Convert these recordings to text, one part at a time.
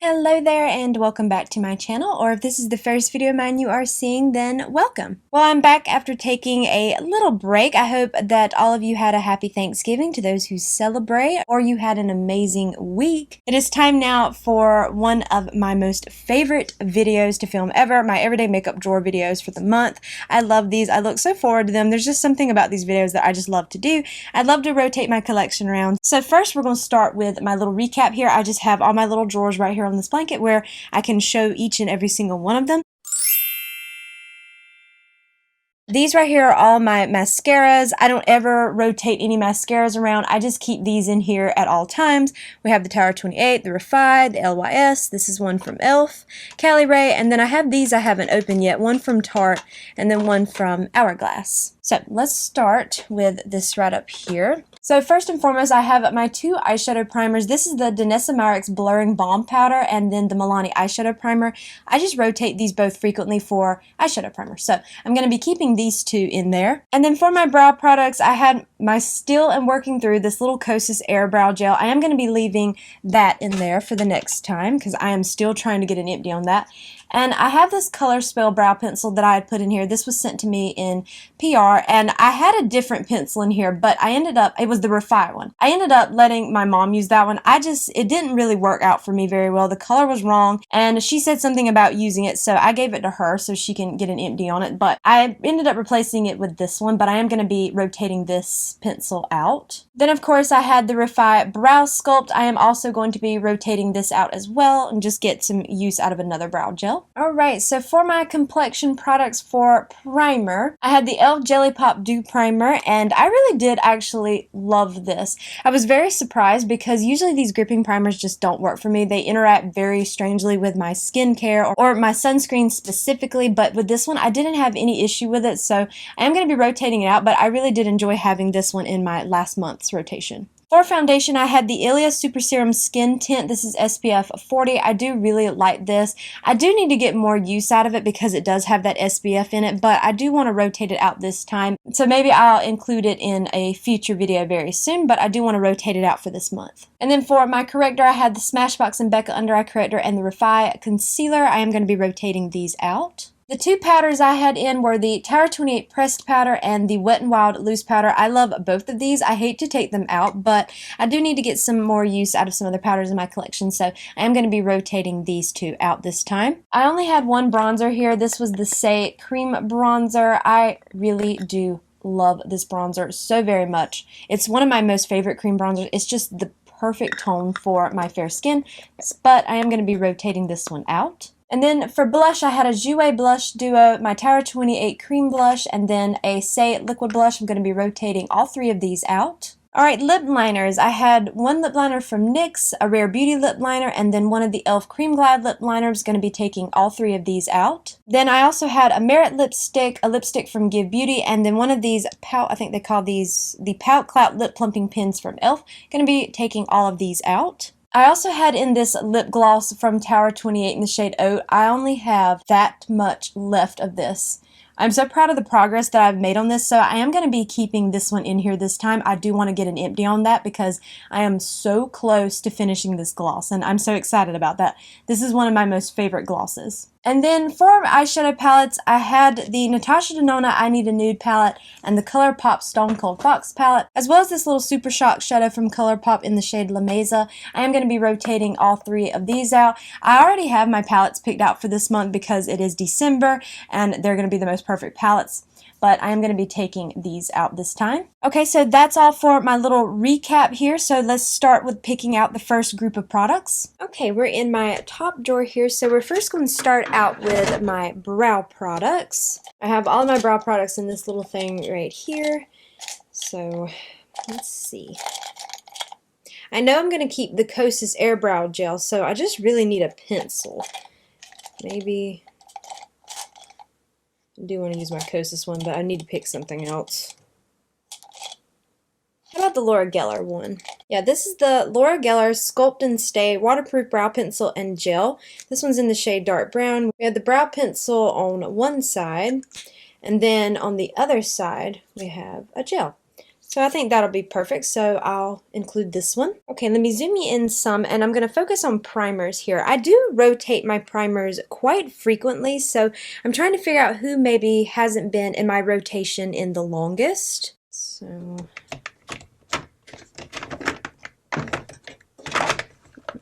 Hello there and welcome back to my channel, or if this is the first video of mine you are seeing, then welcome. Well, I'm back after taking a little break. I hope that all of you had a happy Thanksgiving to those who celebrate, or you had an amazing week. It is time now for one of my most favorite videos to film ever, my everyday makeup drawer videos for the month. I love these. I look so forward to them. There's just something about these videos that I just love to do. I'd love to rotate my collection around. So first we're going to start with my little recap here. I just have all my little drawers right here on this blanket where I can show each and every single one of them. These right here are all my mascaras. I don't ever rotate any mascaras around. I just keep these in here at all times. We have the Tower 28, the Refi, the LYS. This is one from e.l.f., Cali Ray, and then I have these I haven't opened yet. One from Tarte and then one from Hourglass. So let's start with this right up here. So first and foremost, I have my two eyeshadow primers. This is the Danessa Myricks Blurring Balm Powder and then the Milani Eyeshadow Primer. I just rotate these both frequently for eyeshadow primer. So I'm going to be keeping these two in there. And then for my brow products, I had still am working through this little Kosas Air Brow Gel. I am going to be leaving that in there for the next time because I am still trying to get an empty on that. And I have this Colourspell brow pencil that I had put in here. This was sent to me in PR, and I had a different pencil in here, but I ended up, it was the Refi one. I ended up letting my mom use that one. It didn't really work out for me very well. The color was wrong, and she said something about using it, so I gave it to her so she can get an empty on it, but I ended up replacing it with this one, but I am going to be rotating this pencil out. Then, of course, I had the Refi Brow Sculpt. I am also going to be rotating this out as well and just get some use out of another brow gel. Alright, so for my complexion products for primer, I had the e.l.f. Jelly Pop Dew Primer, and I really did actually love this. I was very surprised because usually these gripping primers just don't work for me. They interact very strangely with my skincare or my sunscreen specifically, but with this one I didn't have any issue with it, so I am going to be rotating it out, but I really did enjoy having this one in my last month's rotation. For foundation, I had the Ilia Super Serum Skin Tint. This is SPF 40. I do really like this. I do need to get more use out of it because it does have that SPF in it, but I do want to rotate it out this time. So maybe I'll include it in a future video very soon, but I do want to rotate it out for this month. And then for my corrector, I had the Smashbox and Becca Under Eye Corrector and the Refi Concealer. I am going to be rotating these out. The two powders I had in were the Tower 28 Pressed Powder and the Wet n Wild Loose Powder. I love both of these. I hate to take them out, but I do need to get some more use out of some other powders in my collection, so I am going to be rotating these two out this time. I only had one bronzer here. This was the Say Cream Bronzer. I really do love this bronzer so very much. It's one of my most favorite cream bronzers. It's just the perfect tone for my fair skin, but I am going to be rotating this one out. And then for blush, I had a Jouer Blush Duo, my Tower 28 Cream Blush, and then a Say Liquid Blush. I'm going to be rotating all three of these out. Alright, lip liners. I had one lip liner from NYX, a Rare Beauty lip liner, and then one of the e.l.f. Cream Glide lip liners. Going to be taking all three of these out. Then I also had a Merit lipstick, a lipstick from Give Beauty, and then one of these I think they call these the Pout Clout lip plumping pins from e.l.f. Going to be taking all of these out. I also had in this lip gloss from Tower 28 in the shade Oat. I only have that much left of this. I'm so proud of the progress that I've made on this, so I am going to be keeping this one in here this time. I do want to get an empty on that because I am so close to finishing this gloss, and I'm so excited about that. This is one of my most favorite glosses. And then for eyeshadow palettes, I had the Natasha Denona I Need a Nude palette and the ColourPop Stone Cold Fox palette, as well as this little Super Shock shadow from ColourPop in the shade La Mesa. I am going to be rotating all three of these out. I already have my palettes picked out for this month because it is December and they're going to be the most perfect palettes, but I am going to be taking these out this time. Okay, so that's all for my little recap here, so let's start with picking out the first group of products. Okay, we're in my top drawer here, so we're first going to start out with my brow products. I have all my brow products in this little thing right here, so let's see. I know I'm going to keep the Kosas Air Brow Gel, so I just really need a pencil. Maybe I do want to use my Kosas one, but I need to pick something else. How about the Laura Geller one? Yeah, this is the Laura Geller Sculpt and Stay Waterproof Brow Pencil and Gel. This one's in the shade Dark Brown. We have the brow pencil on one side, and then on the other side we have a gel. So I think that'll be perfect, so I'll include this one. Okay, let me zoom you in some, and I'm going to focus on primers here. I do rotate my primers quite frequently, so I'm trying to figure out who maybe hasn't been in my rotation in the longest. So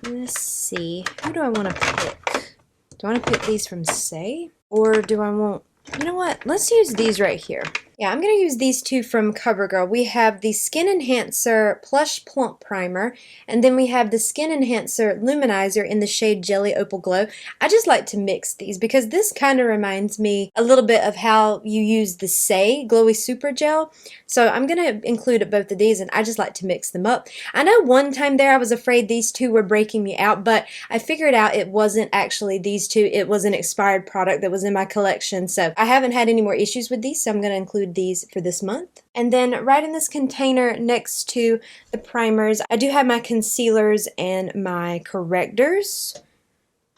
let's see, who do I want to pick? Do I want to pick these from Say? Or do I want, you know what, let's use these right here. Yeah, I'm going to use these two from CoverGirl. We have the Skin Enhancer Plush Plump Primer, and then we have the Skin Enhancer Luminizer in the shade Jelly Opal Glow. I just like to mix these because this kind of reminds me a little bit of how you use the Say Glowy Super Gel. So I'm going to include both of these, and I just like to mix them up. I know one time there I was afraid these two were breaking me out, but I figured out it wasn't actually these two. It was an expired product that was in my collection. So I haven't had any more issues with these, so I'm going to include these for this month. And then right in this container next to the primers, I do have my concealers and my correctors.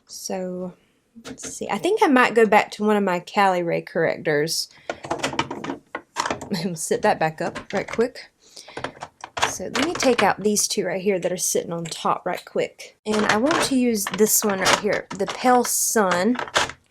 So let's see, I think I might go back to one of my Cali Ray correctors. I'll sit that back up right quick. So let me take out these two right here that are sitting on top right quick. And I want to use this one right here, the Pale Sun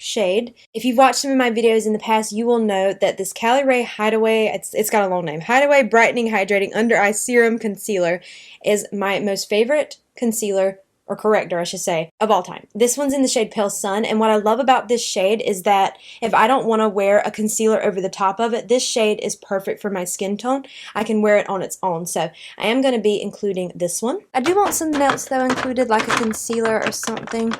shade. If you've watched some of my videos in the past, you will know that this Cali Ray Hideaway, it's got a long name, Hideaway Brightening Hydrating Under Eye Serum Concealer is my most favorite concealer, or corrector I should say, of all time. This one's in the shade Pale Sun, and what I love about this shade is that if I don't want to wear a concealer over the top of it, this shade is perfect for my skin tone. I can wear it on its own, so I am going to be including this one. I do want something else though included, like a concealer or something.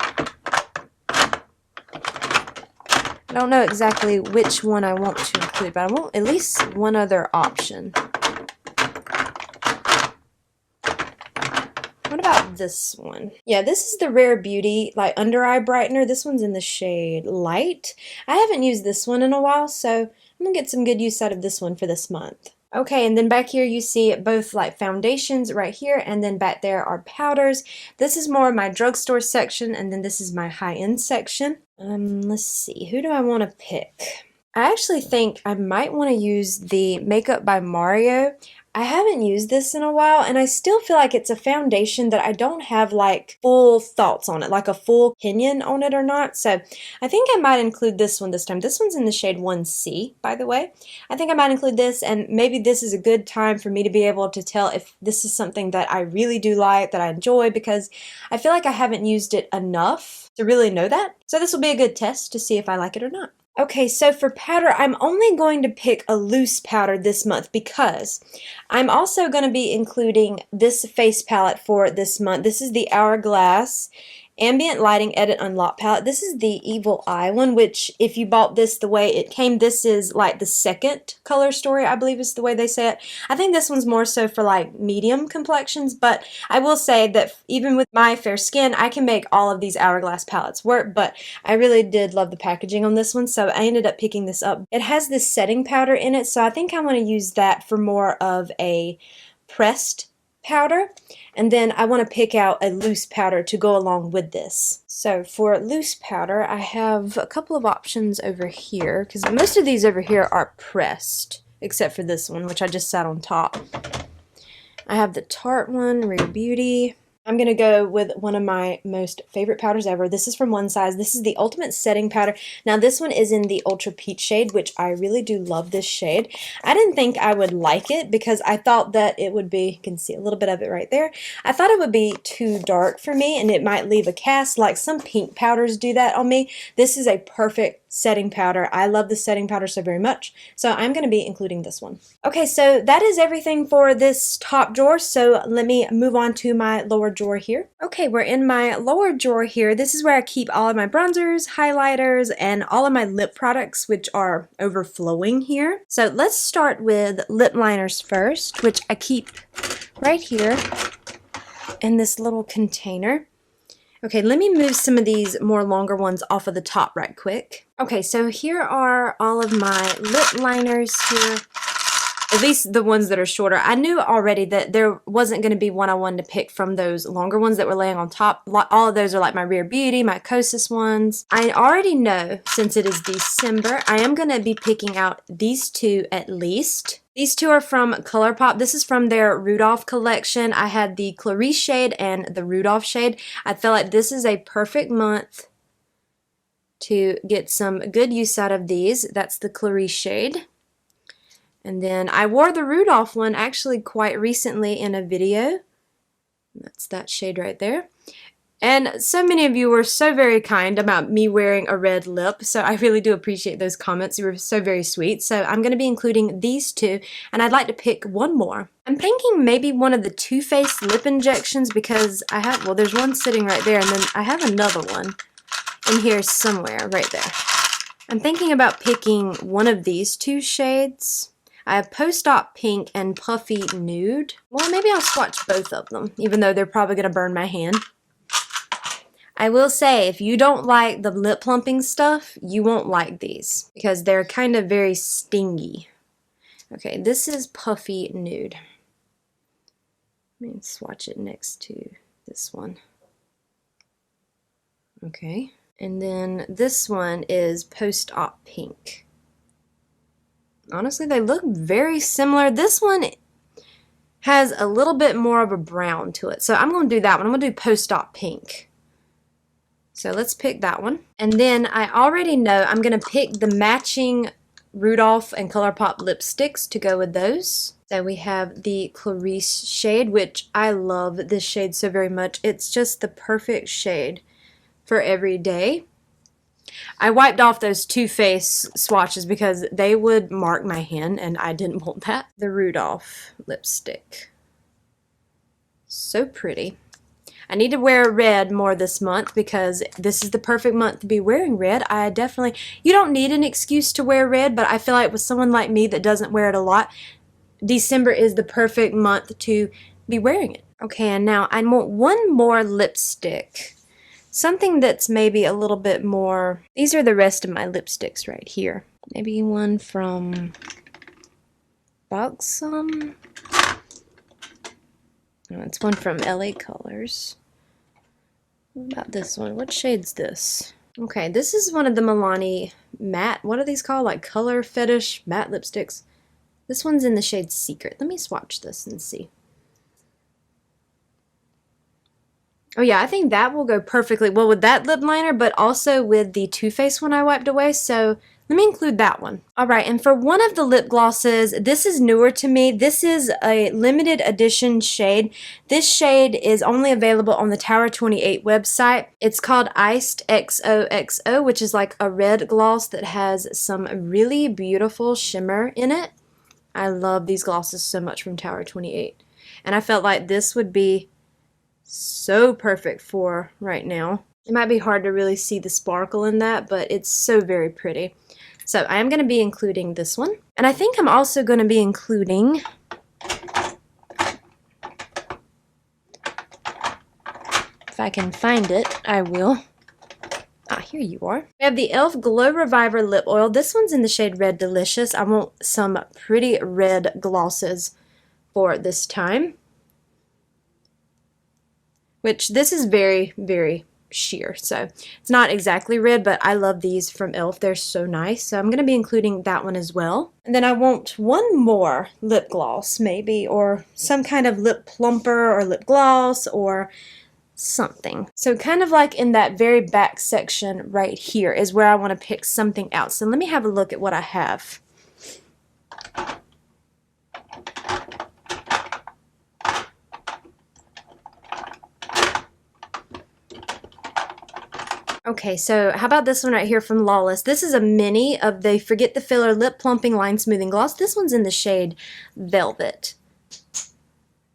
I don't know exactly which one I want to include, but I want at least one other option. What about this one? Yeah, this is the Rare Beauty like under eye brightener. This one's in the shade Light. I haven't used this one in a while, so I'm gonna get some good use out of this one for this month. Okay, and then back here you see both like foundations right here, and then back there are powders. This is more of my drugstore section, and then this is my high-end section. Let's see, who do I want to pick? I actually think I might want to use the Makeup by Mario. I haven't used this in a while, and I still feel like it's a foundation that I don't have like full thoughts on it, like a full opinion on it or not. So I think I might include this one this time. This one's in the shade 1C, by the way. I think I might include this, and maybe this is a good time for me to be able to tell if this is something that I really do like, that I enjoy, because I feel like I haven't used it enough to really know that. So this will be a good test to see if I like it or not. Okay, so for powder, I'm only going to pick a loose powder this month because I'm also going to be including this face palette for this month. This is the Hourglass Ambient Lighting Edit Unlock palette. This is the Evil Eye one, which if you bought this the way it came, this is like the second color story, I believe is the way they say it. I think this one's more so for like medium complexions, but I will say that even with my fair skin, I can make all of these Hourglass palettes work, but I really did love the packaging on this one, so I ended up picking this up. It has this setting powder in it, so I think I want to use that for more of a pressed powder, and then I want to pick out a loose powder to go along with this. So for loose powder, I have a couple of options over here, because most of these over here are pressed, except for this one, which I just sat on top. I have the Tarte one, Rare Beauty. I'm going to go with one of my most favorite powders ever. This is from One Size. This is the Ultimate Setting Powder. Now this one is in the Ultra Peach shade, which I really do love this shade. I didn't think I would like it because I thought that it would be, you can see a little bit of it right there. I thought it would be too dark for me and it might leave a cast, like some pink powders do that on me. This is a perfect setting powder. I love this setting powder so very much, so I'm going to be including this one. Okay, so that is everything for this top drawer, so let me move on to my lower drawer here. Okay, we're in my lower drawer here. This is where I keep all of my bronzers, highlighters, and all of my lip products, which are overflowing here. So let's start with lip liners first, which I keep right here in this little container. Okay, let me move some of these more longer ones off of the top right quick. Okay, so here are all of my lip liners here, at least the ones that are shorter. I knew already that there wasn't going to be one I wanted to pick from those longer ones that were laying on top. All of those are like my Rare Beauty, my Kosas ones. I already know, since it is December, I am going to be picking out these two at least. These two are from ColourPop. This is from their Rudolph collection. I had the Clarice shade and the Rudolph shade. I feel like this is a perfect month to get some good use out of these. That's the Clarice shade. And then I wore the Rudolph one actually quite recently in a video. That's that shade right there. And so many of you were so very kind about me wearing a red lip, so I really do appreciate those comments. You were so very sweet. So I'm going to be including these two, and I'd like to pick one more. I'm thinking maybe one of the Too Faced lip injections because I have, well, there's one sitting right there, and then I have another one in here somewhere right there. I'm thinking about picking one of these two shades. I have Post-Op Pink and Puffy Nude. Well, maybe I'll swatch both of them, even though they're probably going to burn my hand. I will say, if you don't like the lip plumping stuff, you won't like these because they're kind of very stingy. Okay, this is Puffy Nude. Let me swatch it next to this one. Okay, and then this one is Post-Op Pink. Honestly, they look very similar. This one has a little bit more of a brown to it, so I'm going to do that one. I'm going to do Post-Op Pink. So let's pick that one. And then I already know I'm going to pick the matching Rudolph and ColourPop lipsticks to go with those. So we have the Clarice shade, which I love this shade so very much. It's just the perfect shade for every day. I wiped off those Too Faced swatches because they would mark my hand and I didn't want that. The Rudolph lipstick. So pretty. I need to wear red more this month because this is the perfect month to be wearing red. You don't need an excuse to wear red, but I feel like with someone like me that doesn't wear it a lot, December is the perfect month to be wearing it. Okay, and now I want one more lipstick. Something that's maybe a little bit more, these are the rest of my lipsticks right here. Maybe one from Buxom. No, it's one from LA Colors. What about this one? What shade's this? Okay, this is one of the Milani matte, what are these called? Like Color Fetish matte lipsticks. This one's in the shade Secret. Let me swatch this and see. Oh yeah, I think that will go perfectly well with that lip liner, but also with the Too Faced one I wiped away, so let me include that one. Alright, and for one of the lip glosses, this is newer to me. This is a limited edition shade. This shade is only available on the Tower 28 website. It's called Iced XOXO, which is like a red gloss that has some really beautiful shimmer in it. I love these glosses so much from Tower 28. And I felt like this would be so perfect for right now. It might be hard to really see the sparkle in that, but it's so very pretty. So I am going to be including this one. And I think I'm also going to be including if I can find it, I will. Ah, here you are. We have the e.l.f. Glow Reviver Lip Oil. This one's in the shade Red Delicious. I want some pretty red glosses for this time. Which this is very, very sheer. So it's not exactly red, but I love these from e.l.f. They're so nice. So I'm going to be including that one as well. And then I want one more lip gloss maybe, or some kind of lip plumper or lip gloss or something. So kind of like in that very back section right here is where I want to pick something else. So let me have a look at what I have. Okay, so how about this one right here from Lawless? This is a mini of the Forget the Filler Lip Plumping Line Smoothing Gloss. This one's in the shade Velvet.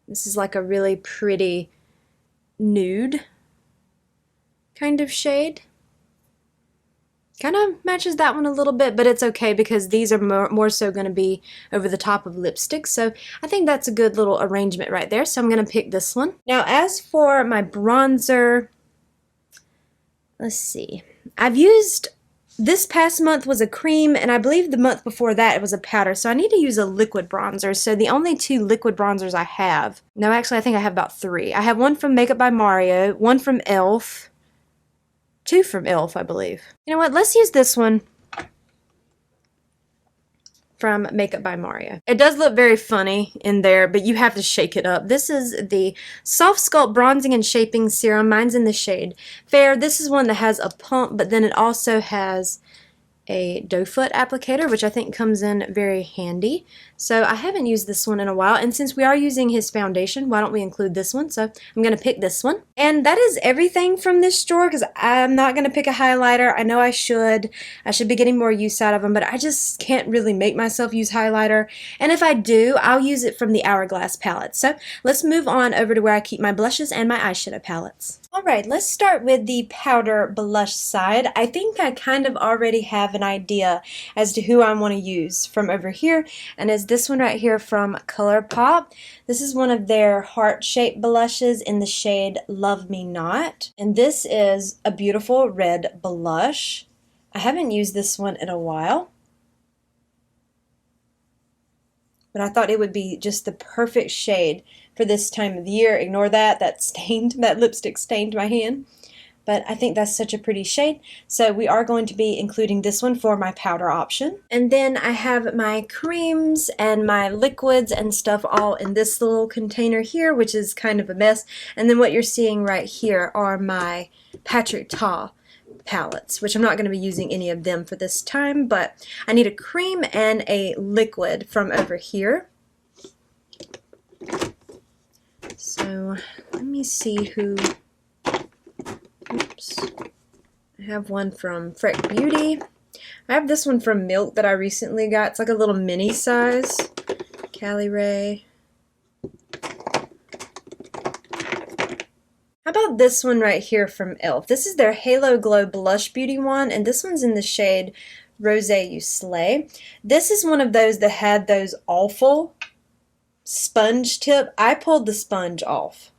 This is like a really pretty nude kind of shade. Kind of matches that one a little bit, but it's okay because these are more so going to be over the top of lipstick. So I think that's a good little arrangement right there. So I'm going to pick this one. Now as for my bronzer, let's see. I've used, this past month was a cream, and I believe the month before that it was a powder, so I need to use a liquid bronzer. So the only two liquid bronzers I have, no actually I think I have about three. I have one from Makeup by Mario, one from e.l.f., two from e.l.f. I believe. You know what, let's use this one. from Makeup by Mario. It does look very funny in there, but you have to shake it up. This is the Soft Sculpt Bronzing and Shaping Serum. Mine's in the shade Fair. This is one that has a pump, but then it also has a doe foot applicator, which I think comes in very handy. So I haven't used this one in a while, and since we are using his foundation, why don't we include this one? So I'm going to pick this one. And that is everything from this drawer, because I'm not going to pick a highlighter. I know I should be getting more use out of them, but I just can't really make myself use highlighter. And if I do, I'll use it from the Hourglass palette. So let's move on over to where I keep my blushes and my eyeshadow palettes. Alright, let's start with the powder blush side. I think I kind of already have an idea as to who I want to use from over here, and is this one right here from ColourPop. This is one of their heart-shaped blushes in the shade Love Me Not, and this is a beautiful red blush. I haven't used this one in a while, but I thought it would be just the perfect shade for this time of the year. Ignore that, that lipstick stained my hand. But I think that's such a pretty shade. So we are going to be including this one for my powder option. And then I have my creams and my liquids and stuff all in this little container here, which is kind of a mess. And then what you're seeing right here are my Patrick Ta palettes, which I'm not going to be using any of them for this time, but I need a cream and a liquid from over here. So let me see who, oops, I have one from Freck Beauty. I have this one from Milk that I recently got. It's like a little mini size. Cali Ray. How about this one right here from e.l.f.? This is their Halo Glow Blush Beauty one, and this one's in the shade Rosé You Slay. This is one of those that had those awful sponge tip. I pulled the sponge off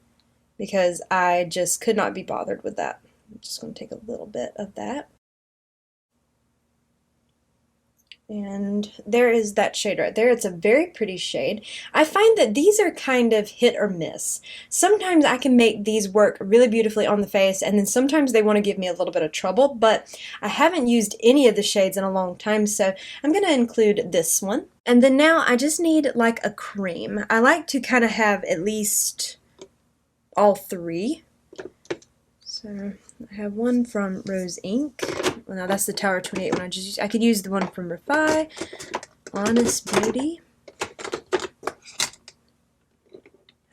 because I just could not be bothered with that. I'm just going to take a little bit of that. And there is that shade right there. It's a very pretty shade. I find that these are kind of hit or miss. Sometimes I can make these work really beautifully on the face, and then sometimes they want to give me a little bit of trouble, but I haven't used any of the shades in a long time, so I'm going to include this one. And then now I just need like a cream. I like to kind of have at least all three. So I have one from Rose Ink. Well, now that's the Tower 28 one I just used. I could use the one from Refi, Honest Beauty.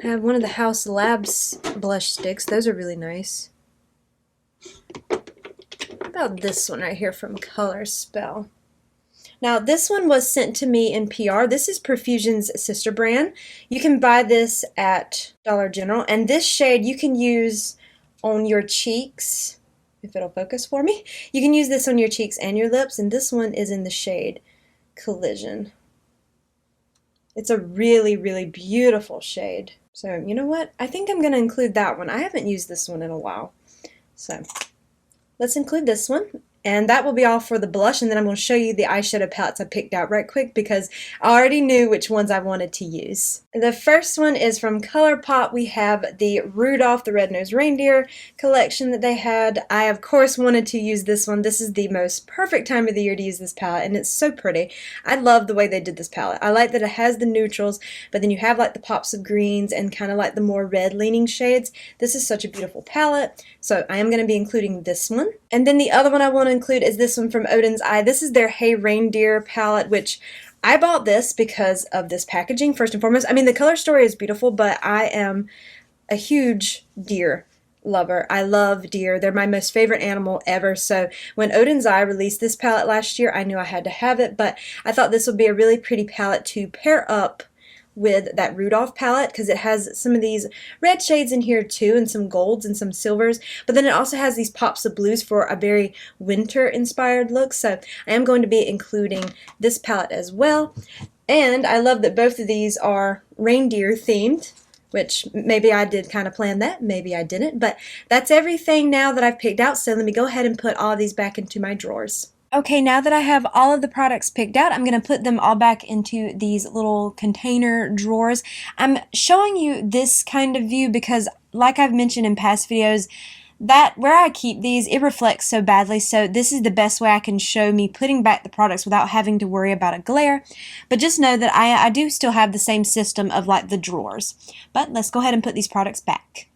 I have one of the House Labs blush sticks. Those are really nice. How about this one right here from Colourspell? Now this one was sent to me in PR. This is Profusion's sister brand. You can buy this at Dollar General, and this shade you can use on your cheeks, if it'll focus for me. You can use this on your cheeks and your lips, and this one is in the shade Collision. It's a really, really beautiful shade. So, you know what? I think I'm going to include that one. I haven't used this one in a while. So, let's include this one. And that will be all for the blush, and then I'm going to show you the eyeshadow palettes I picked out right quick because I already knew which ones I wanted to use. The first one is from ColourPop. We have the Rudolph the Red-Nosed Reindeer collection that they had. I, of course, wanted to use this one. This is the most perfect time of the year to use this palette, and it's so pretty. I love the way they did this palette. I like that it has the neutrals, but then you have like the pops of greens and kind of like the more red-leaning shades. This is such a beautiful palette, so I am going to be including this one. And then the other one I want to include is this one from Oden's Eye. This is their Hey Reindeer palette, which I bought this because of this packaging, first and foremost. I mean, the color story is beautiful, but I am a huge deer lover. I love deer. They're my most favorite animal ever. So when Oden's Eye released this palette last year, I knew I had to have it, but I thought this would be a really pretty palette to pair up with that Rudolph palette because it has some of these red shades in here too, and some golds and some silvers, but then it also has these pops of blues for a very winter inspired look. So I am going to be including this palette as well, and I love that both of these are reindeer themed, which maybe I did kind of plan that, maybe I didn't, but that's everything now that I've picked out. So let me go ahead and put all these back into my drawers. Okay, now that I have all of the products picked out, I'm going to put them all back into these little container drawers. I'm showing you this kind of view because, like I've mentioned in past videos, that where I keep these, it reflects so badly, so this is the best way I can show me putting back the products without having to worry about a glare. But just know that I do still have the same system of like the drawers. But let's go ahead and put these products back.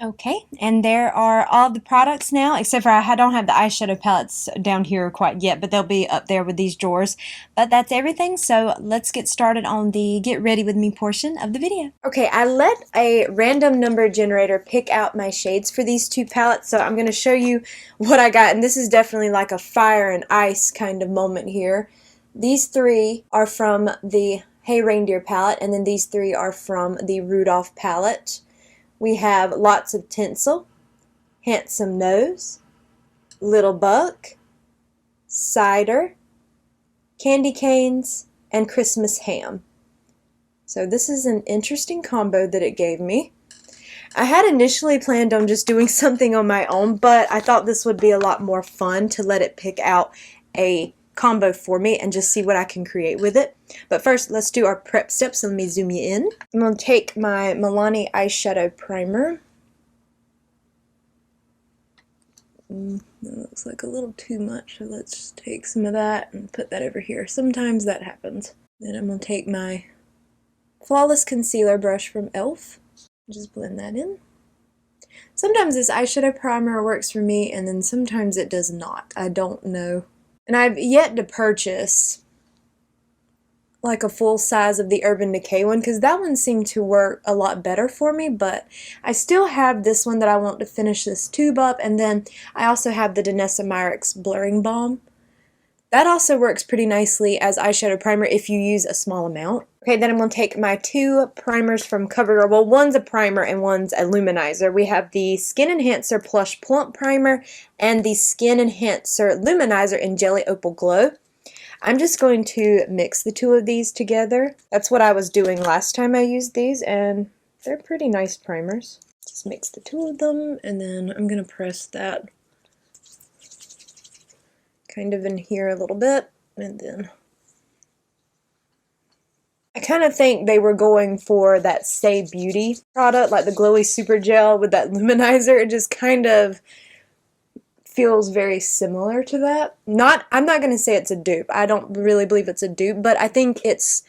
Okay, and there are all the products now, except for I don't have the eyeshadow palettes down here quite yet, but they'll be up there with these drawers. But that's everything, so let's get started on the get ready with me portion of the video. Okay, I let a random number generator pick out my shades for these two palettes, so I'm going to show you what I got, and this is definitely like a fire and ice kind of moment here. These three are from the Hey Reindeer palette, and then these three are from the Rudolph palette. We have Lots of Tinsel, Handsome Nose, Little Buck, Cider, Candy Canes, and Christmas Ham. So this is an interesting combo that it gave me. I had initially planned on just doing something on my own, but I thought this would be a lot more fun to let it pick out a combo for me and just see what I can create with it. But first, let's do our prep steps. So let me zoom you in. I'm going to take my Milani eyeshadow primer. That looks like a little too much, so let's just take some of that and put that over here. Sometimes that happens. Then I'm going to take my Flawless Concealer brush from e.l.f. Just blend that in. Sometimes this eyeshadow primer works for me, and then sometimes it does not. I don't know. And I've yet to purchase like a full size of the Urban Decay one, because that one seemed to work a lot better for me, but I still have this one that I want to finish this tube up, and then I also have the Danessa Myricks Blurring Balm. That also works pretty nicely as eyeshadow primer if you use a small amount. Okay, then I'm going to take my two primers from CoverGirl. Well, one's a primer and one's a luminizer. We have the Skin Enhancer Plush Plump Primer and the Skin Enhancer Luminizer in Jelly Opal Glow. I'm just going to mix the two of these together. That's what I was doing last time I used these, and they're pretty nice primers. Just mix the two of them, and then I'm going to press that kind of in here a little bit, and then I kind of think they were going for that Stay Beauty product, like the Glowy Super Gel with that luminizer. It just kind of feels very similar to that. I'm not going to say it's a dupe. I don't really believe it's a dupe, but I think it's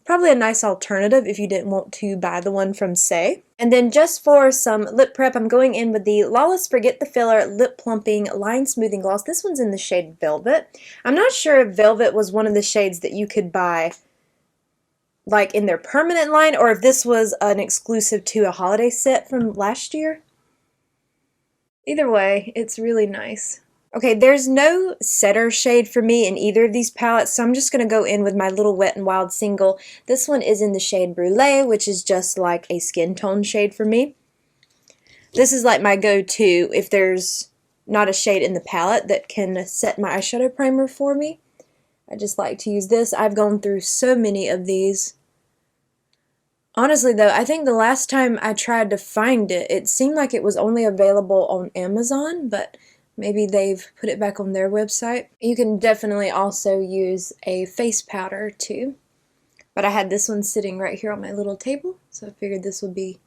probably a nice alternative if you didn't want to buy the one from Say. And then just for some lip prep, I'm going in with the Lawless Forget the Filler Lip Plumping Line Smoothing Gloss. This one's in the shade Velvet. I'm not sure if Velvet was one of the shades that you could buy like in their permanent line, or if this was an exclusive to a holiday set from last year. Either way, it's really nice. Okay, there's no setter shade for me in either of these palettes, so I'm just going to go in with my little Wet n Wild single. This one is in the shade Brulee, which is just like a skin tone shade for me. This is like my go-to if there's not a shade in the palette that can set my eyeshadow primer for me. I just like to use this. I've gone through so many of these. Honestly though, I think the last time I tried to find it, it seemed like it was only available on Amazon, but maybe they've put it back on their website. You can definitely also use a face powder too. But I had this one sitting right here on my little table, so I figured this would be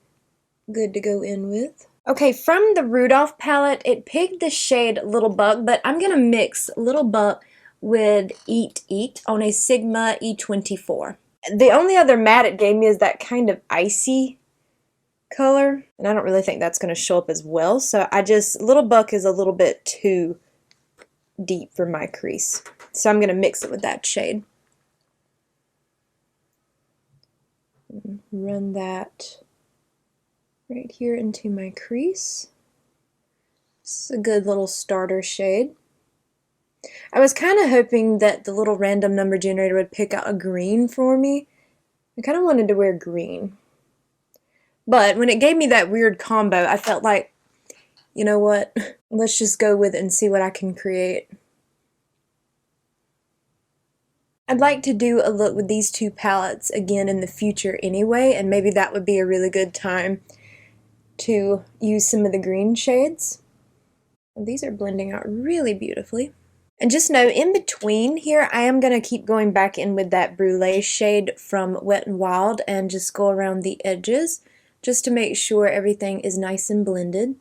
good to go in with. Okay, from the Rudolph palette, it picked the shade Little Buck, but I'm going to mix Little Buck with Eat Eat on a Sigma E24. The only other matte it gave me is that kind of icy color, and I don't really think that's going to show up as well, so Little Buck is a little bit too deep for my crease, so I'm going to mix it with that shade. Run that right here into my crease. This is a good little starter shade. I was kind of hoping that the little random number generator would pick out a green for me. I kind of wanted to wear green. But when it gave me that weird combo, I felt like, you know what, let's just go with it and see what I can create. I'd like to do a look with these two palettes again in the future anyway, and maybe that would be a really good time to use some of the green shades. These are blending out really beautifully. And just know, in between here, I am going to keep going back in with that Brulee shade from Wet n Wild and just go around the edges just to make sure everything is nice and blended.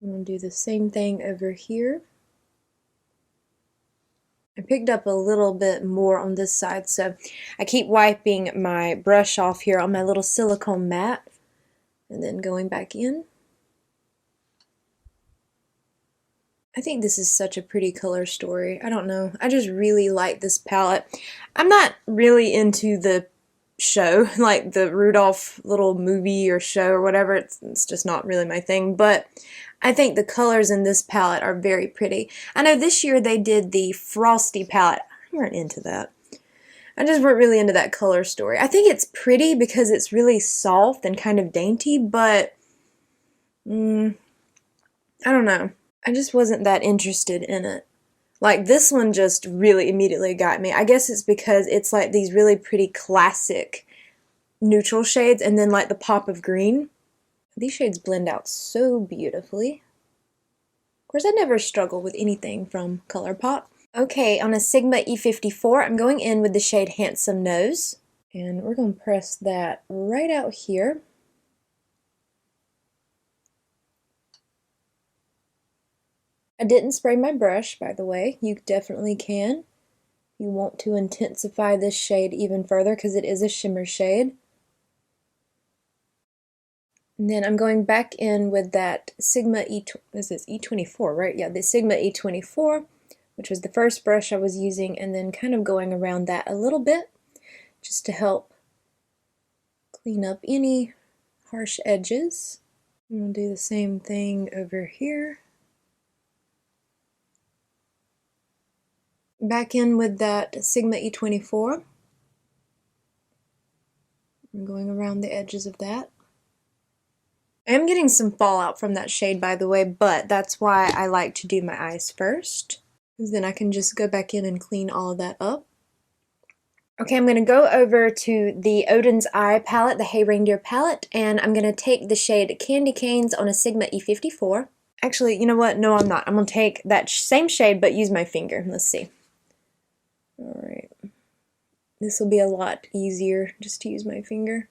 I'm going to do the same thing over here. I picked up a little bit more on this side, so I keep wiping my brush off here on my little silicone mat and then going back in. I think this is such a pretty color story. I don't know. I just really like this palette. I'm not really into the show, like the Rudolph little movie or show or whatever. It's just not really my thing, but I think the colors in this palette are very pretty. I know this year they did the Frosty palette. I weren't into that. I just weren't really into that color story. I think it's pretty because it's really soft and kind of dainty, but I don't know. I just wasn't that interested in it. Like, this one just really immediately got me. I guess it's because it's like these really pretty classic neutral shades and then like the pop of green. These shades blend out so beautifully. Of course, I never struggle with anything from ColourPop. Okay, on a Sigma E54, I'm going in with the shade Handsome Nose. And we're going to press that right out here. I didn't spray my brush, by the way. You definitely can. You want to intensify this shade even further because it is a shimmer shade. And then I'm going back in with that Sigma E24, right? Yeah, the Sigma E24, which was the first brush I was using, and then kind of going around that a little bit just to help clean up any harsh edges. I'm going to do the same thing over here. Back in with that Sigma E24. I'm going around the edges of that. I am getting some fallout from that shade, by the way, but that's why I like to do my eyes first, because then I can just go back in and clean all of that up. Okay, I'm going to go over to the Oden's Eye palette, the Hey Reindeer palette, and I'm going to take the shade Candy Canes on a Sigma E54. Actually, you know what? No, I'm not. I'm going to take that same shade, but use my finger. Let's see. Alright. This will be a lot easier just to use my finger.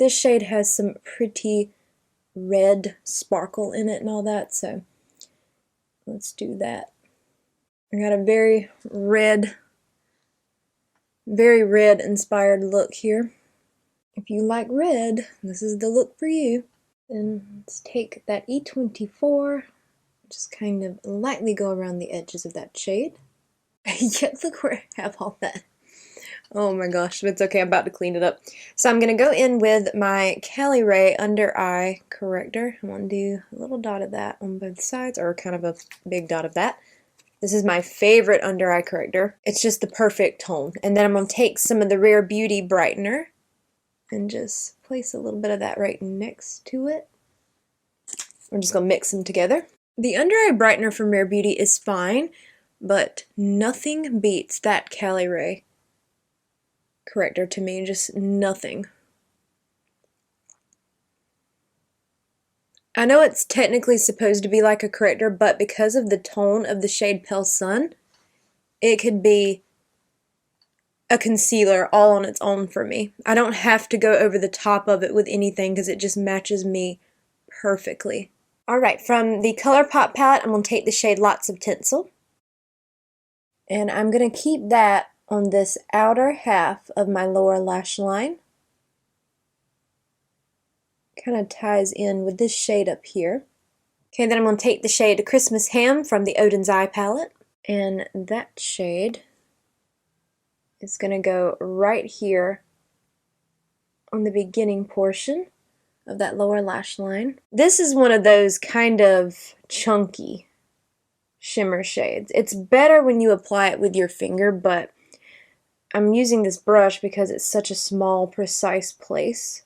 This shade has some pretty red sparkle in it and all that, so let's do that. I got a very red inspired look here. If you like red, this is the look for you. Then let's take that E24, just kind of lightly go around the edges of that shade. Yet look where I have all that. Oh my gosh, but it's okay, I'm about to clean it up. So I'm going to go in with my Cali Ray under eye corrector. I'm going to do a little dot of that on both sides, or kind of a big dot of that. This is my favorite under eye corrector. It's just the perfect tone. And then I'm going to take some of the Rare Beauty brightener and just place a little bit of that right next to it. I'm just going to mix them together. The under eye brightener from Rare Beauty is fine, but nothing beats that Cali Ray corrector to me, just nothing. I know it's technically supposed to be like a corrector, but because of the tone of the shade Pale Sun, it could be a concealer all on its own for me. I don't have to go over the top of it with anything because it just matches me perfectly. Alright, from the ColourPop palette, I'm going to take the shade Lots of Tinsel. And I'm going to keep that on this outer half of my lower lash line. Kind of ties in with this shade up here. Okay, then I'm going to take the shade Christmas Ham from the Oden's Eye palette. And that shade is going to go right here on the beginning portion of that lower lash line. This is one of those kind of chunky shimmer shades. It's better when you apply it with your finger, but I'm using this brush because it's such a small, precise place.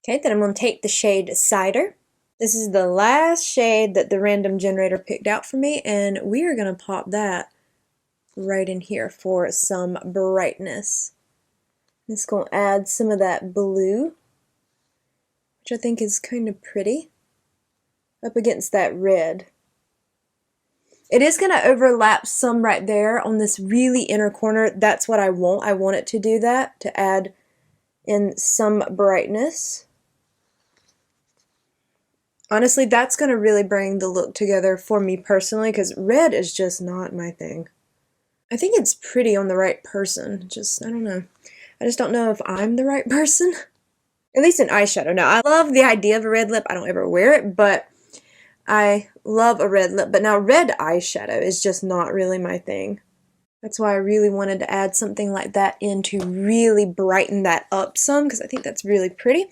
Okay, then I'm going to take the shade Cider. This is the last shade that the random generator picked out for me, and we are going to pop that right in here for some brightness. It's going to add some of that blue, which I think is kind of pretty, up against that red. It is going to overlap some right there on this really inner corner. That's what I want. I want it to do that, to add in some brightness. Honestly, that's going to really bring the look together for me personally, because red is just not my thing. I think it's pretty on the right person. Just, I don't know. I just don't know if I'm the right person. At least in eyeshadow. Now, I love the idea of a red lip. I don't ever wear it, but I love a red lip. But now red eyeshadow is just not really my thing. That's why I really wanted to add something like that in to really brighten that up some, because I think that's really pretty.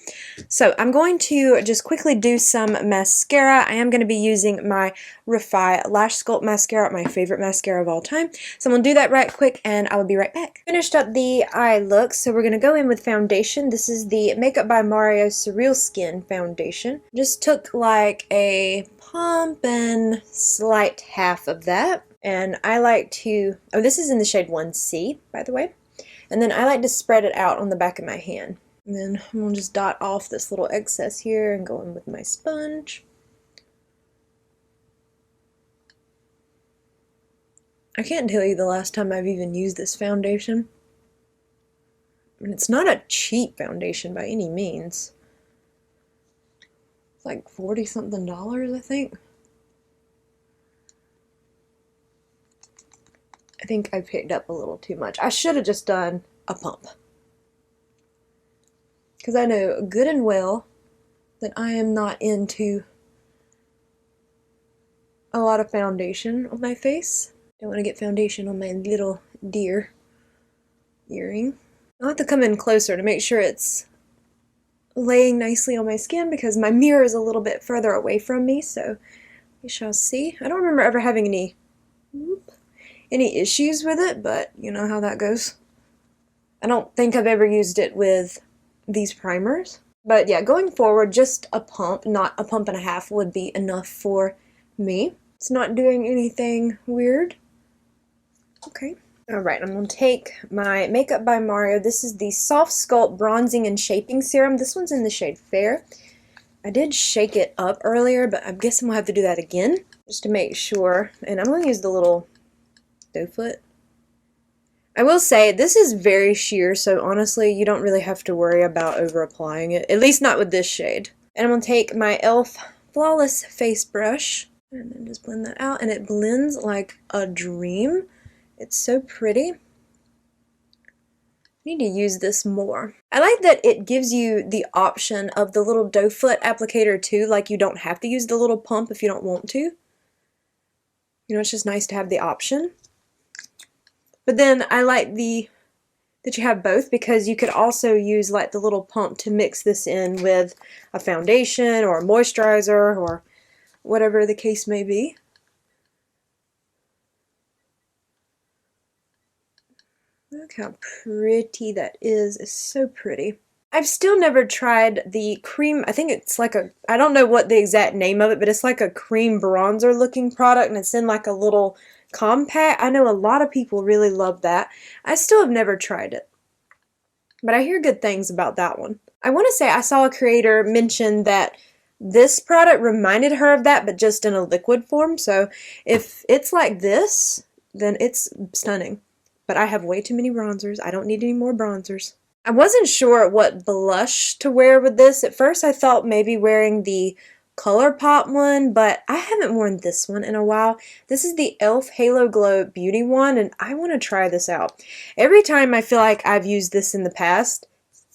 So I'm going to just quickly do some mascara. I am going to be using my Refi Lash Sculpt Mascara, my favorite mascara of all time. So I'm going to do that right quick and I will be right back. Finished up the eye look, so we're going to go in with foundation. This is the Makeup by Mario Surreal Skin Foundation. Just took like a pump and slight half of that. And I like to, oh, this is in the shade 1C, by the way. And then I like to spread it out on the back of my hand. And then I'm going to just dot off this little excess here and go in with my sponge. I can't tell you the last time I've even used this foundation. And it's not a cheap foundation by any means. It's like $40-something, I think. I think I picked up a little too much. I should have just done a pump. Because I know good and well that I am not into a lot of foundation on my face. Don't want to get foundation on my little deer earring. I'll have to come in closer to make sure it's laying nicely on my skin because my mirror is a little bit further away from me, so we shall see. I don't remember ever having any issues with it, but you know how that goes. I don't think I've ever used it with these primers. But yeah, going forward, just a pump, not a pump and a half, would be enough for me. It's not doing anything weird. Okay. Alright, I'm going to take my Makeup by Mario. This is the Soft Sculpt Bronzing and Shaping Serum. This one's in the shade Fair. I did shake it up earlier, but I'm guessing we'll have to do that again, just to make sure. And I'm going to use the little doe foot. I will say, this is very sheer, so honestly, you don't really have to worry about over-applying it, at least not with this shade. And I'm going to take my e.l.f. Flawless Face Brush, and then just blend that out, and it blends like a dream. It's so pretty. I need to use this more. I like that it gives you the option of the little doe foot applicator too, like you don't have to use the little pump if you don't want to. You know, it's just nice to have the option. But then I like that you have both, because you could also use like the little pump to mix this in with a foundation or a moisturizer or whatever the case may be. Look how pretty that is. It's so pretty. I've still never tried the cream, I think it's like a, I don't know what the exact name of it, but it's like a cream bronzer looking product, and it's in like a little compact. I know a lot of people really love that. I still have never tried it, but I hear good things about that one. I want to say I saw a creator mention that this product reminded her of that, but just in a liquid form. So if it's like this, then it's stunning. But I have way too many bronzers. I don't need any more bronzers. I wasn't sure what blush to wear with this. At first I thought maybe wearing the Colourpop one, but I haven't worn this one in a while. This is the e.l.f. Halo Glow Beauty one, and I want to try this out. Every time I feel like I've used this in the past,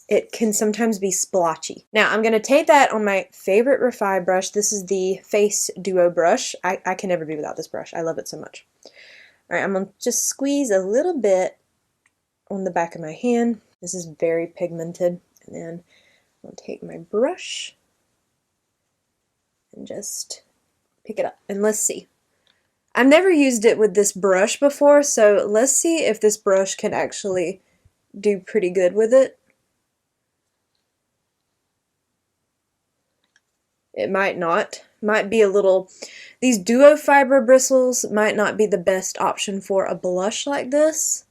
it can sometimes be splotchy. Now I'm going to take that on my favorite Refi brush. This is the Face Duo brush. I can never be without this brush. I love it so much. Alright, I'm going to just squeeze a little bit on the back of my hand. This is very pigmented. And then I'll take my brush and just pick it up. And let's see. I've never used it with this brush before, so let's see if this brush can actually do pretty good with it. It might not. Might be a little... These duo fiber bristles might not be the best option for a blush like this.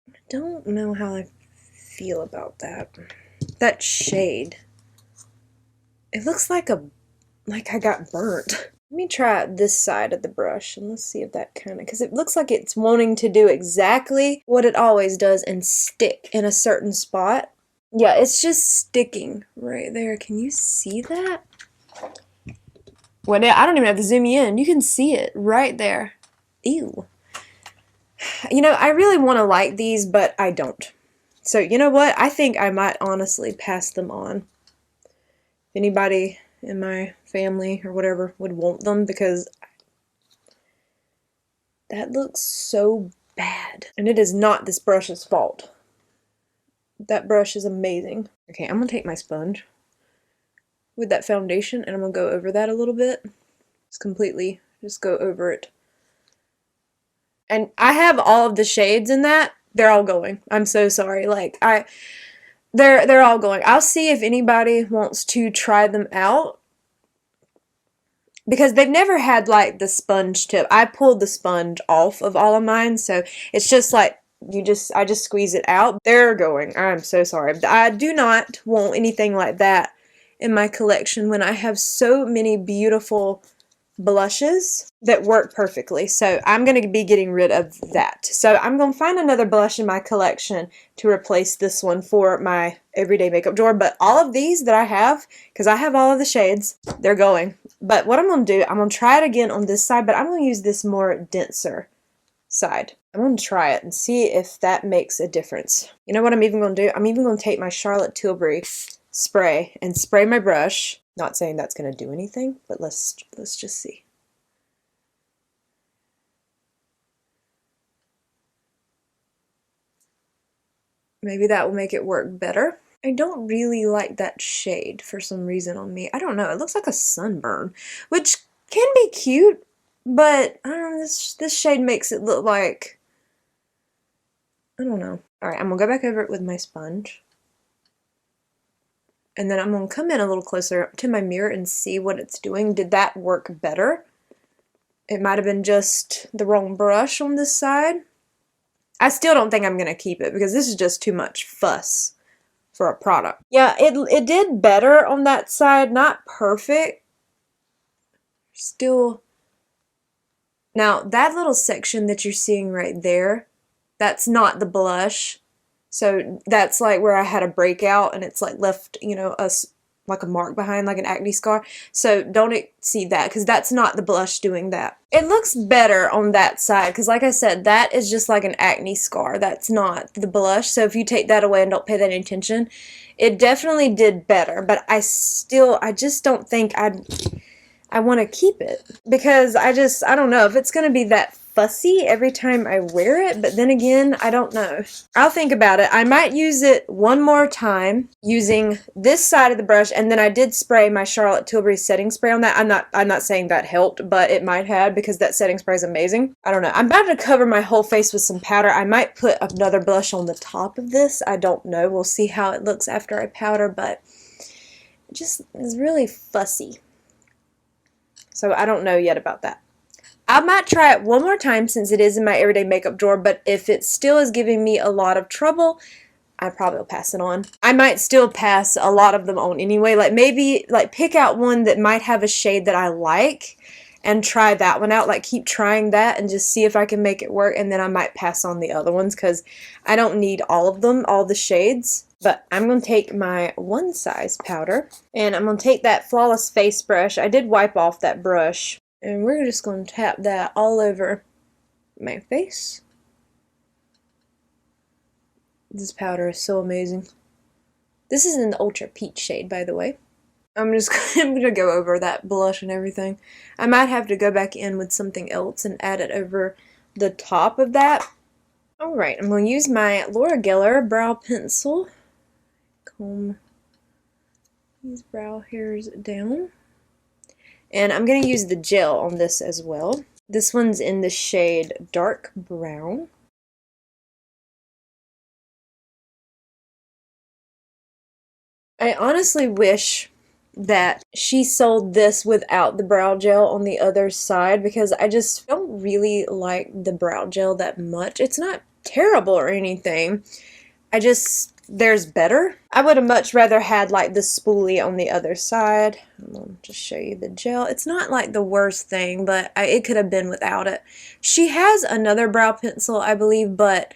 I don't know how I feel about that. That shade. It looks like I got burnt. Let me try this side of the brush and let's see if that kind of, because it looks like it's wanting to do exactly what it always does and stick in a certain spot. Yeah, it's just sticking right there. Can you see that? Well, I don't even have to zoom you in. You can see it right there. Ew. You know, I really want to like these, but I don't. So, you know what? I think I might honestly pass them on. If anybody in my family or whatever would want them, because that looks so bad. And it is not this brush's fault. That brush is amazing. Okay, I'm gonna take my sponge with that foundation and I'm gonna go over that a little bit. Just go over it. And I have all of the shades in that. They're all going. I'm so sorry. Like, they're all going. I'll see if anybody wants to try them out, because they've never had like the sponge tip. I pulled the sponge off of all of mine, so it's just like I just squeeze it out. They're going. I'm so sorry. I do not want anything like that in my collection when I have so many beautiful blushes that work perfectly. So I'm going to be getting rid of that. So I'm going to find another blush in my collection to replace this one for my everyday makeup drawer. But all of these that I have, because I have all of the shades, they're going. But what I'm going to do, I'm going to try it again on this side, but I'm going to use this more denser side. I'm going to try it and see if that makes a difference. You know what I'm even going to do? I'm even going to take my Charlotte Tilbury spray and spray my brush. Not saying that's going to do anything, but let's just see. Maybe that will make it work better. I don't really like that shade for some reason on me. I don't know. It looks like a sunburn, which can be cute, but I don't know. This shade makes it look like, I don't know. All right, I'm gonna go back over it with my sponge. And then I'm going to come in a little closer to my mirror and see what it's doing. Did that work better? It might have been just the wrong brush on this side. I still don't think I'm going to keep it because this is just too much fuss for a product. Yeah, it did better on that side. Not perfect. Still. Now, that little section that you're seeing right there, that's not the blush. So that's like where I had a breakout and it's like left, you know, like a mark behind, like an acne scar. So don't see that because that's not the blush doing that. It looks better on that side because like I said, that is just like an acne scar. That's not the blush. So if you take that away and don't pay that attention, it definitely did better. But I just don't think I want to keep it because I don't know if it's going to be that fussy every time I wear it, but then again, I don't know. I'll think about it. I might use it one more time using this side of the brush, and then I did spray my Charlotte Tilbury setting spray on that. I'm not saying that helped, but it might have because that setting spray is amazing. I don't know. I'm about to cover my whole face with some powder. I might put another blush on the top of this. I don't know. We'll see how it looks after I powder, but it just is really fussy. So I don't know yet about that. I might try it one more time since it is in my everyday makeup drawer, but if it still is giving me a lot of trouble, I probably will pass it on. I might still pass a lot of them on anyway. Like maybe like pick out one that might have a shade that I like and try that one out. Like keep trying that and just see if I can make it work, and then I might pass on the other ones because I don't need all of them, all the shades. But I'm going to take my one size powder and I'm going to take that Flawless Face brush. I did wipe off that brush. And we're just going to tap that all over my face. This powder is so amazing. This is in the Ultra Peach shade, by the way. I'm going to go over that blush and everything. I might have to go back in with something else and add it over the top of that. Alright, I'm going to use my Laura Geller brow pencil. Comb these brow hairs down. And I'm going to use the gel on this as well. This one's in the shade Dark Brown. I honestly wish that she sold this without the brow gel on the other side because I just don't really like the brow gel that much. It's not terrible or anything. I just there's better. I would have much rather had like the spoolie on the other side. I'm gonna just show you the gel. It's not like the worst thing, but it could have been without it. She has another brow pencil, I believe, but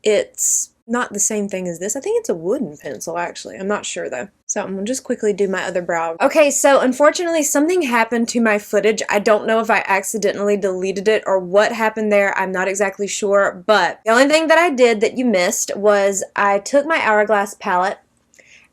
it's not the same thing as this. I think it's a wooden pencil, actually. I'm not sure, though. So I'm gonna just quickly do my other brow. Okay, so unfortunately, something happened to my footage. I don't know if I accidentally deleted it or what happened there. I'm not exactly sure, but the only thing that I did that you missed was I took my Hourglass palette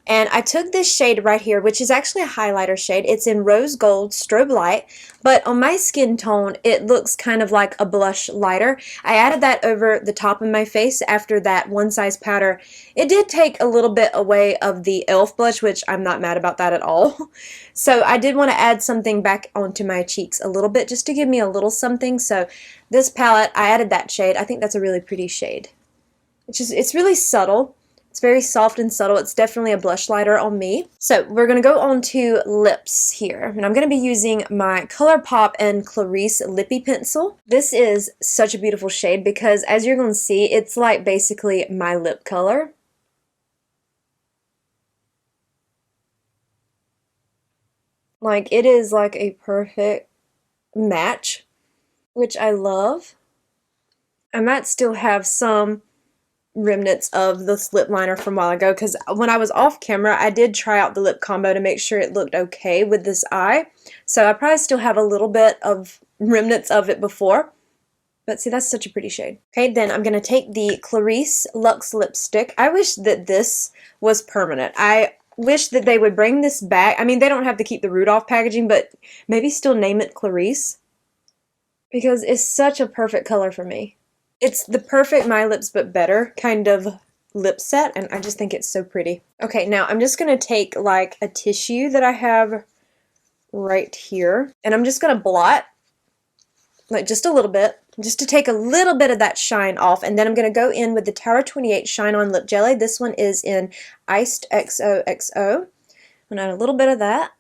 and I took this shade right here, which is actually a highlighter shade. It's in Rose Gold Strobe Light, but on my skin tone, it looks kind of like a blush lighter. I added that over the top of my face after that One Size powder. It did take a little bit away of the e.l.f. blush, which I'm not mad about that at all. So I did want to add something back onto my cheeks a little bit, just to give me a little something. So this palette, I added that shade. I think that's a really pretty shade. It's really subtle. It's very soft and subtle. It's definitely a blush lighter on me. So we're going to go on to lips here. And I'm going to be using my ColourPop and Clarice Lippie pencil. This is such a beautiful shade because, as you're going to see, it's like basically my lip color. Like, it is like a perfect match, which I love. I might still have some remnants of this lip liner from a while ago because when I was off camera I did try out the lip combo to make sure it looked okay with this eye, so I probably still have a little bit of remnants of it before, but see, that's such a pretty shade. Okay, then I'm gonna take the Clarice Luxe lipstick. I wish that this was permanent. I wish that they would bring this back. I mean, they don't have to keep the Rudolph packaging, but maybe still name it Clarice because it's such a perfect color for me. It's the perfect My Lips But Better kind of lip set, and I just think it's so pretty. Okay, now I'm just going to take like a tissue that I have right here, and I'm just going to blot, like just a little bit, just to take a little bit of that shine off, and then I'm going to go in with the Tower 28 Shine On Lip Jelly. This one is in Iced XOXO. I'm going to add a little bit of that.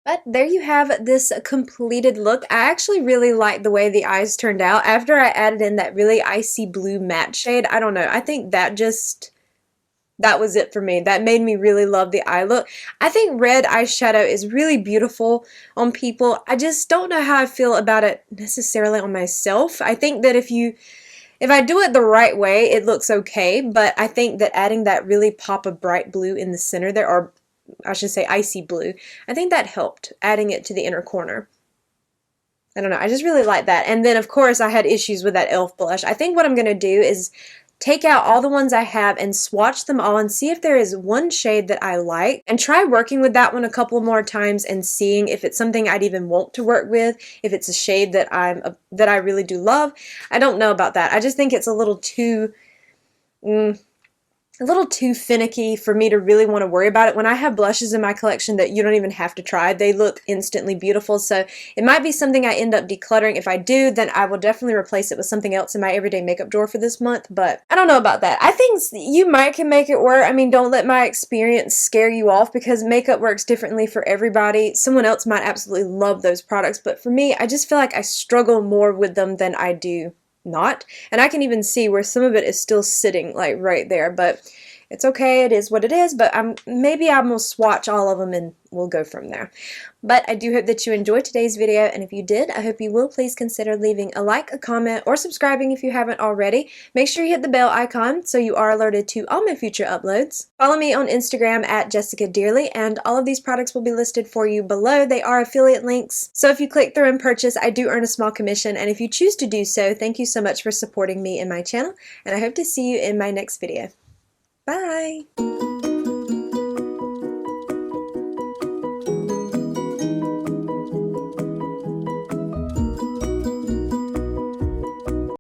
But there you have this completed look. I actually really like the way the eyes turned out. After I added in that really icy blue matte shade, I don't know, I think that was it for me. That made me really love the eye look. I think red eyeshadow is really beautiful on people. I just don't know how I feel about it necessarily on myself. I think that if I do it the right way, it looks okay, but I think that adding that really pop of bright blue in the center there, or I should say icy blue, I think that helped, adding it to the inner corner. I don't know, I just really like that. And then, of course, I had issues with that e.l.f. blush. I think what I'm going to do is take out all the ones I have and swatch them all and see if there is one shade that I like, and try working with that one a couple more times and seeing if it's something I'd even want to work with, if it's a shade that I really do love. I don't know about that. I just think it's a little too finicky for me to really want to worry about it. When I have blushes in my collection that you don't even have to try, they look instantly beautiful. So it might be something I end up decluttering. If I do, then I will definitely replace it with something else in my everyday makeup drawer for this month. But I don't know about that. I think you can make it work. I mean, don't let my experience scare you off because makeup works differently for everybody. Someone else might absolutely love those products, but for me, I just feel like I struggle more with them than I do not. And I can even see where some of it is still sitting like right there, but it's okay, it is what it is. But maybe I'm gonna swatch all of them and we'll go from there. But I do hope that you enjoyed today's video, and if you did, I hope you will please consider leaving a like, a comment, or subscribing if you haven't already. Make sure you hit the bell icon so you are alerted to all my future uploads. Follow me on Instagram at jessicadeerly, and all of these products will be listed for you below. They are affiliate links, so if you click through and purchase, I do earn a small commission, and if you choose to do so, thank you so much for supporting me and my channel, and I hope to see you in my next video. Bye!